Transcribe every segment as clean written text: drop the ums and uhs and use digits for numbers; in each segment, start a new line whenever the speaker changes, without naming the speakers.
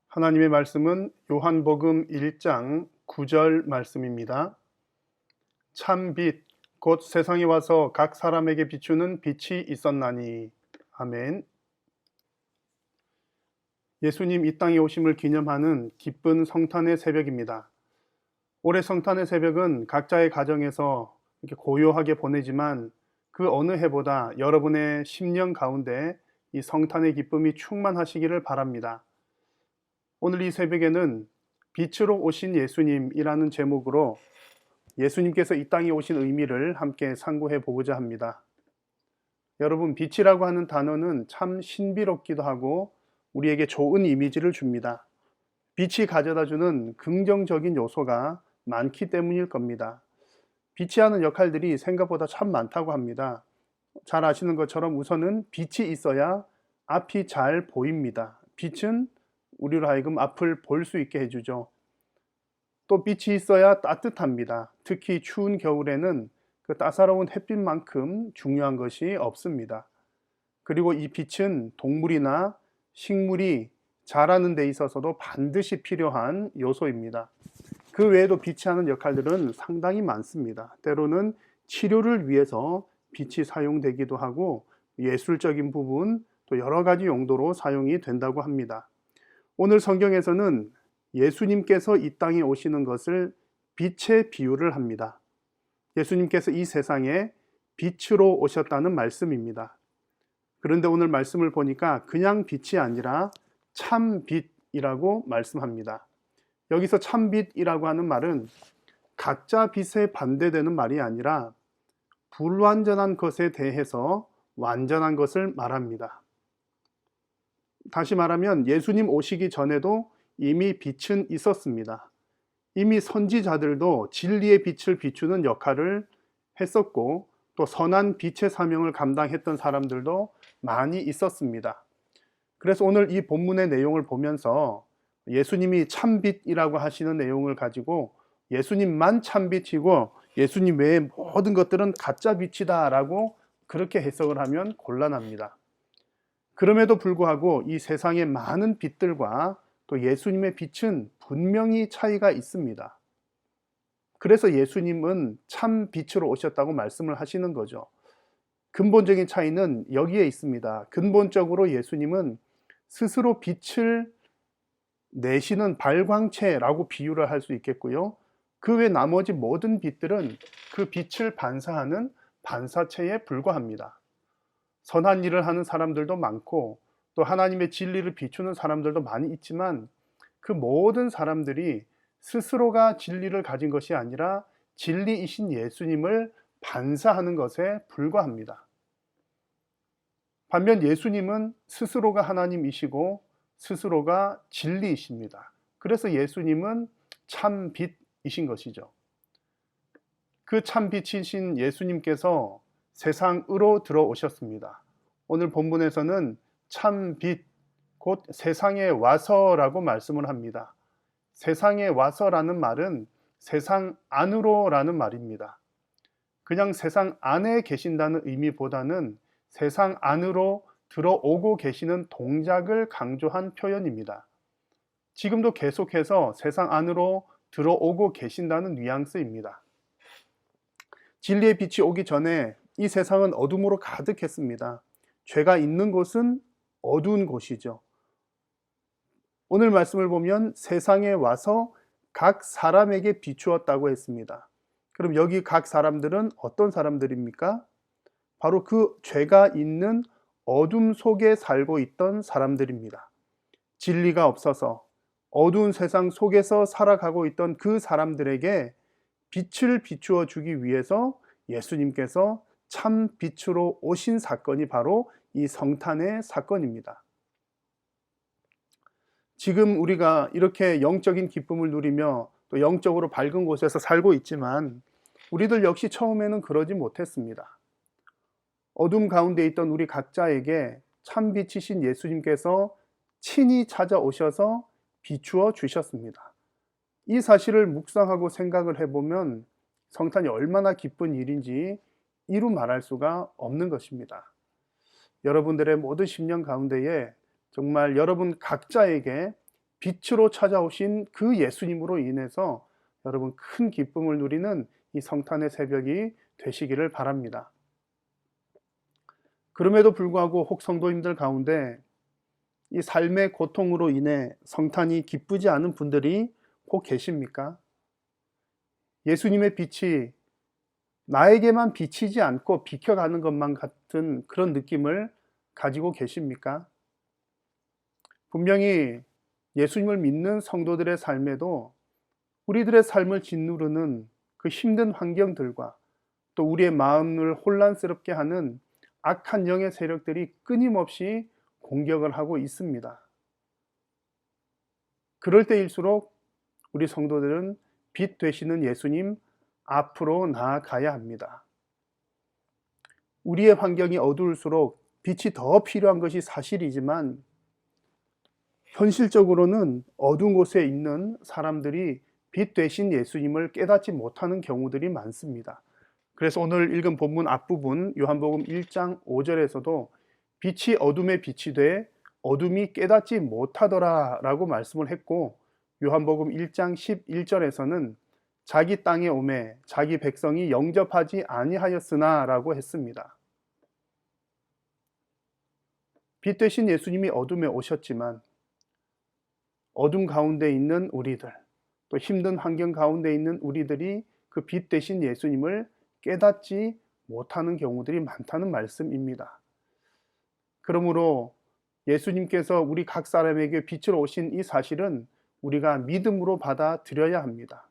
하나님의 말씀은 요한복음 1장 9절 말씀입니다. 참 빛, 곧 세상에 와서 각 사람에게 비추는 빛이 있었나니. 아멘. 예수님 이 땅에 오심을 기념하는 기쁜 성탄의 새벽입니다. 올해 성탄의 새벽은 각자의 가정에서 이렇게 고요하게 보내지만 그 어느 해보다 여러분의 심령 가운데 이 성탄의 기쁨이 충만하시기를 바랍니다. 오늘 이 새벽에는 빛으로 오신 예수님이라는 제목으로 예수님께서 이 땅에 오신 의미를 함께 상고해 보고자 합니다. 여러분, 빛이라고 하는 단어는 참 신비롭기도 하고 우리에게 좋은 이미지를 줍니다. 빛이 가져다주는 긍정적인 요소가 많기 때문일 겁니다. 빛이 하는 역할들이 생각보다 참 많다고 합니다. 잘 아시는 것처럼 우선은 빛이 있어야 앞이 잘 보입니다. 빛은 우리로 하여금 앞을 볼 수 있게 해주죠. 또 빛이 있어야 따뜻합니다. 특히 추운 겨울에는 그 따사로운 햇빛만큼 중요한 것이 없습니다. 그리고 이 빛은 동물이나 식물이 자라는 데 있어서도 반드시 필요한 요소입니다. 그 외에도 빛이 하는 역할들은 상당히 많습니다. 때로는 치료를 위해서 빛이 사용되기도 하고 예술적인 부분, 또 여러 가지 용도로 사용이 된다고 합니다. 오늘 성경에서는 예수님께서 이 땅에 오시는 것을 빛에 비유를 합니다. 예수님께서 이 세상에 빛으로 오셨다는 말씀입니다. 그런데 오늘 말씀을 보니까 그냥 빛이 아니라 참 빛이라고 말씀합니다. 여기서 참 빛이라고 하는 말은 가짜 빛에 반대되는 말이 아니라 불완전한 것에 대해서 완전한 것을 말합니다. 다시 말하면 예수님 오시기 전에도 이미 빛은 있었습니다. 이미 선지자들도 진리의 빛을 비추는 역할을 했었고 또 선한 빛의 사명을 감당했던 사람들도 많이 있었습니다. 그래서 오늘 이 본문의 내용을 보면서 예수님이 참빛이라고 하시는 내용을 가지고 예수님만 참빛이고 예수님 외의 모든 것들은 가짜 빛이다 라고 그렇게 해석을 하면 곤란합니다. 그럼에도 불구하고 이 세상의 많은 빛들과 또 예수님의 빛은 분명히 차이가 있습니다. 그래서 예수님은 참 빛으로 오셨다고 말씀을 하시는 거죠. 근본적인 차이는 여기에 있습니다. 근본적으로 예수님은 스스로 빛을 내시는 발광체라고 비유를 할 수 있겠고요. 그 외 나머지 모든 빛들은 그 빛을 반사하는 반사체에 불과합니다. 선한 일을 하는 사람들도 많고 또 하나님의 진리를 비추는 사람들도 많이 있지만 그 모든 사람들이 스스로가 진리를 가진 것이 아니라 진리이신 예수님을 반사하는 것에 불과합니다. 반면 예수님은 스스로가 하나님이시고 스스로가 진리이십니다. 그래서 예수님은 참 빛이신 것이죠. 그 참 빛이신 예수님께서 세상으로 들어오셨습니다. 오늘 본문에서는 참 빛, 곧 세상에 와서라고 말씀을 합니다. 세상에 와서라는 말은 세상 안으로라는 말입니다. 그냥 세상 안에 계신다는 의미보다는 세상 안으로 들어오고 계시는 동작을 강조한 표현입니다. 지금도 계속해서 세상 안으로 들어오고 계신다는 뉘앙스입니다. 진리의 빛이 오기 전에 이 세상은 어둠으로 가득했습니다. 죄가 있는 곳은 어두운 곳이죠. 오늘 말씀을 보면 세상에 와서 각 사람에게 비추었다고 했습니다. 그럼 여기 각 사람들은 어떤 사람들입니까? 바로 그 죄가 있는 어둠 속에 살고 있던 사람들입니다. 진리가 없어서 어두운 세상 속에서 살아가고 있던 그 사람들에게 빛을 비추어 주기 위해서 예수님께서 참 빛으로 오신 사건이 바로 이 성탄의 사건입니다. 지금 우리가 이렇게 영적인 기쁨을 누리며 또 영적으로 밝은 곳에서 살고 있지만 우리들 역시 처음에는 그러지 못했습니다. 어둠 가운데 있던 우리 각자에게 참 빛이신 예수님께서 친히 찾아오셔서 비추어 주셨습니다. 이 사실을 묵상하고 생각을 해보면 성탄이 얼마나 기쁜 일인지 이루 말할 수가 없는 것입니다. 여러분들의 모든 심령 가운데에 정말 여러분 각자에게 빛으로 찾아오신 그 예수님으로 인해서 여러분 큰 기쁨을 누리는 이 성탄의 새벽이 되시기를 바랍니다. 그럼에도 불구하고 혹 성도님들 가운데 이 삶의 고통으로 인해 성탄이 기쁘지 않은 분들이 혹 계십니까? 예수님의 빛이 나에게만 비치지 않고 비켜가는 것만 같은 그런 느낌을 가지고 계십니까? 분명히 예수님을 믿는 성도들의 삶에도 우리들의 삶을 짓누르는 그 힘든 환경들과 또 우리의 마음을 혼란스럽게 하는 악한 영의 세력들이 끊임없이 공격을 하고 있습니다. 그럴 때일수록 우리 성도들은 빛 되시는 예수님 앞으로 나아가야 합니다. 우리의 환경이 어두울수록 빛이 더 필요한 것이 사실이지만 현실적으로는 어두운 곳에 있는 사람들이 빛 되신 예수님을 깨닫지 못하는 경우들이 많습니다. 그래서 오늘 읽은 본문 앞부분 요한복음 1장 5절에서도 빛이 어둠에 빛이 돼 어둠이 깨닫지 못하더라 라고 말씀을 했고, 요한복음 1장 11절에서는 자기 땅에 오매 자기 백성이 영접하지 아니하였으나 라고 했습니다. 빛 되신 예수님이 어둠에 오셨지만 어둠 가운데 있는 우리들, 또 힘든 환경 가운데 있는 우리들이 그 빛 되신 예수님을 깨닫지 못하는 경우들이 많다는 말씀입니다. 그러므로 예수님께서 우리 각 사람에게 빛으로 오신 이 사실은 우리가 믿음으로 받아들여야 합니다.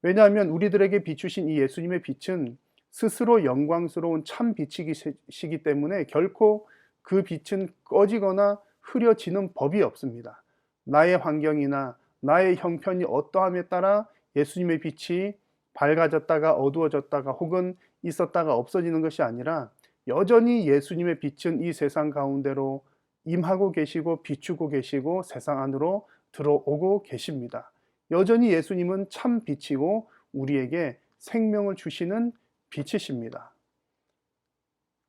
왜냐하면 우리들에게 비추신 이 예수님의 빛은 스스로 영광스러운 참 빛이시기 때문에 결코 그 빛은 꺼지거나 흐려지는 법이 없습니다. 나의 환경이나 나의 형편이 어떠함에 따라 예수님의 빛이 밝아졌다가 어두워졌다가 혹은 있었다가 없어지는 것이 아니라 여전히 예수님의 빛은 이 세상 가운데로 임하고 계시고 비추고 계시고 세상 안으로 들어오고 계십니다. 여전히 예수님은 참 빛이고 우리에게 생명을 주시는 빛이십니다.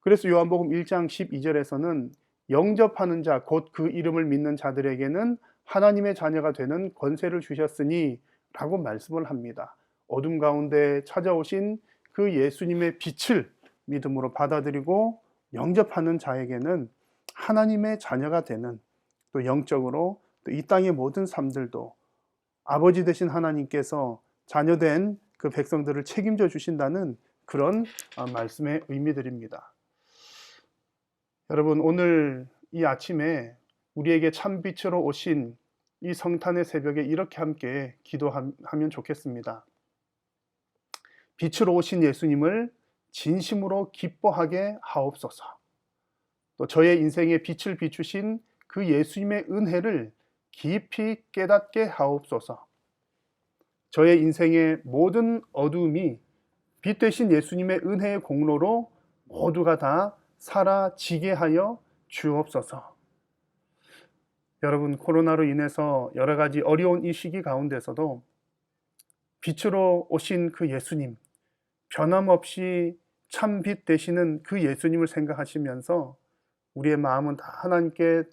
그래서 요한복음 1장 12절에서는 영접하는 자, 곧 그 이름을 믿는 자들에게는 하나님의 자녀가 되는 권세를 주셨으니 라고 말씀을 합니다. 어둠 가운데 찾아오신 그 예수님의 빛을 믿음으로 받아들이고 영접하는 자에게는 하나님의 자녀가 되는, 또 영적으로 또 이 땅의 모든 삶들도 아버지 되신 하나님께서 자녀된 그 백성들을 책임져 주신다는 그런 말씀의 의미들입니다. 여러분, 오늘 이 아침에 우리에게 참빛으로 오신 이 성탄의 새벽에 이렇게 함께 기도하면 좋겠습니다. 빛으로 오신 예수님을 진심으로 기뻐하게 하옵소서. 또 저의 인생에 빛을 비추신 그 예수님의 은혜를 깊이 깨닫게 하옵소서. 저의 인생의 모든 어두움이 빛 되신 예수님의 은혜의 공로로 모두가 다 사라지게 하여 주옵소서. 여러분, 코로나로 인해서 여러 가지 어려운 이 시기 가운데서도 빛으로 오신 그 예수님, 변함없이 참 빛 되시는 그 예수님을 생각하시면서 우리의 마음은 다 하나님께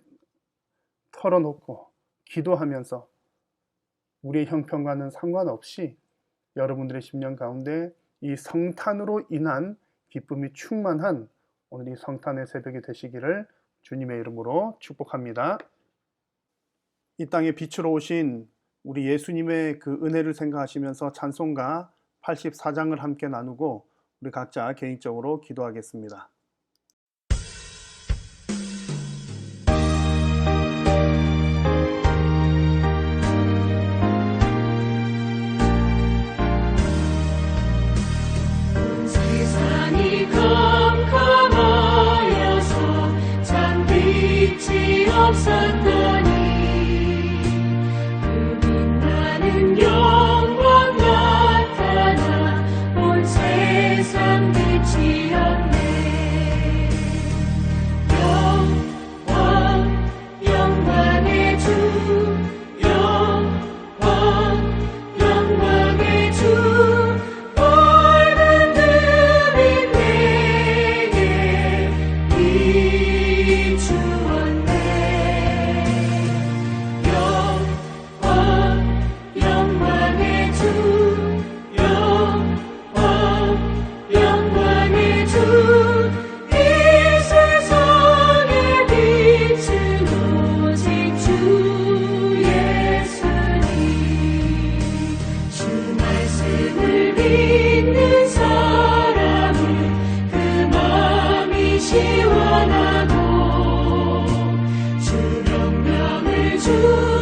털어놓고 기도하면서 우리의 형편과는 상관없이 여러분들의 심령 가운데 이 성탄으로 인한 기쁨이 충만한 오늘 이 성탄의 새벽이 되시기를 주님의 이름으로 축복합니다. 이 땅에 빛으로 오신 우리 예수님의 그 은혜를 생각하시면서 찬송가 84장을 함께 나누고 우리 각자 개인적으로 기도하겠습니다.
세상이 캄캄하여서 참 빛이 없었더니 그 빛나는 영광 나타나 온 세상 빛이었네. 주